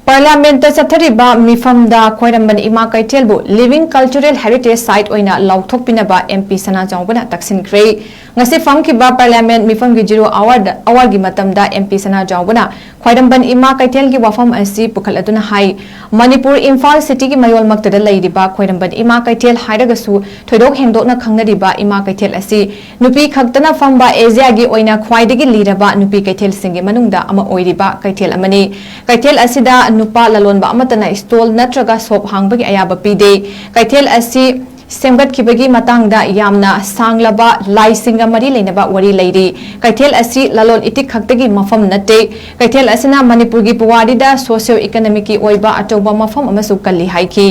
Parliament Sathariba Mifamda 𝗘𝗠𝗪 Ima Kaithel Living Cultural Heritage Site Oina Lauthok Pinaba MP Sana Jawbana Taksin Krei Ngasi Famkiba Parliament Mifamgi Jiro Award Matamda MP Sana Jawbana 𝗘𝗠𝗪 Ima Kaithel gi wafam asi pukhaladuna hai Manipur Imphal City gi mayol maktada leidiba 𝗘𝗠𝗪 Ima Kaithel hairagasu thoidok hengdokna khangnariba Ima Kaithel asi nupi khaktana famba Asia gi oina khwaidagi liraba nupi Kaithel singi manungda ama oiriba Kaithel amani Kaithel asida nupa lalonba amatana stall natraga shop hangbagi ayaba pide Kaithel asi semgat kibagi matangda yamna sanglaba laisinga mari leinaba wari leiri Kaithel asi lalon itik khaktagi mafam nate Kaithel asina Manipur gi puwadida socio economic ki oiba atoba mafam amasu kalli haiki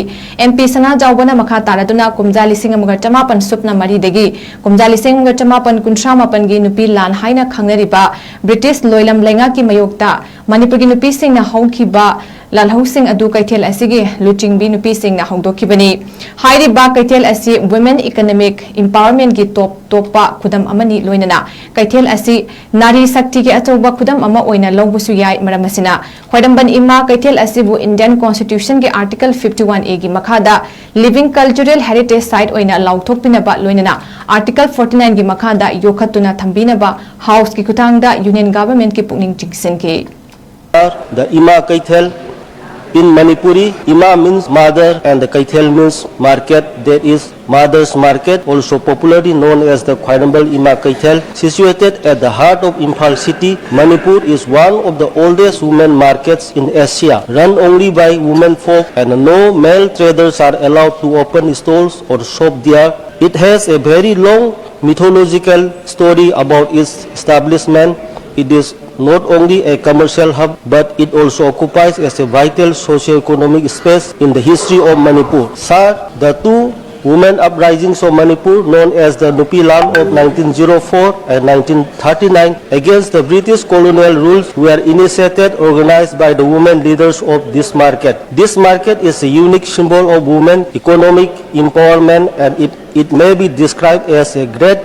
MP Sana Jawbana makha taraduna kumja lising amaga chamapan supna mari degi kumja lising amaga chamapan kunsha mapan gi nupi lan haina khangnariba British loilam lenga ki mayokta Manipur gi nupi singna hongkiba lalhosing adu Kaithel asigi luchingbi nupi singna hongdokibani hairiba Kaithel asi women economic empowerment gi topa khudam amani loinana Kaithel asi nari sakti gi atoba khudam ama oina lawbusu yai maramasina 𝗘𝗠𝗪 Ima Kaithel asibu Indian Constitution gi article 51A gi makhada living cultural heritage site oina lauthok pinaba loinana article 49 gi makhada yokhatuna thambinaba house ki kuthangda union government ki pukning chingsinki the Ima Kaithel in Manipuri, Ima means mother and the Kaithel means market. That is mother's market, also popularly known as the 𝗘𝗠𝗪 Ima Kaithel, situated at the heart of Imphal City. Manipur is one of the oldest women markets in Asia, run only by women folk, and no male traders are allowed to open stalls or shop there. It has a very long mythological story about its establishment. It is not only a commercial hub, but it also occupies as a vital socio-economic space in the history of Manipur. Sir, the two women uprisings of Manipur, known as the 𝗞𝗚𝗪 of 1904 and 1939 against the British colonial rules, were initiated, organized by the women leaders of this market. This market is a unique symbol of women economic empowerment, and it may be described as a great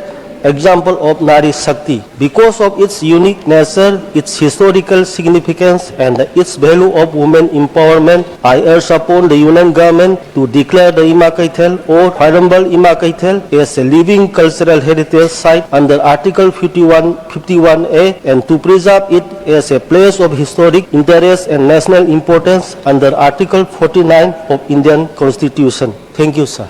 example of Nari Shakti. Because of its unique nature, its historical significance, and its value of women empowerment, I urge upon the Union government to declare the Ima Kaithel or 𝗘𝗠𝗪 Ima Kaithel as a living cultural heritage site under Article 51A and to preserve it as a place of historic interest and national importance under Article 49 of Indian Constitution. Thank you, sir.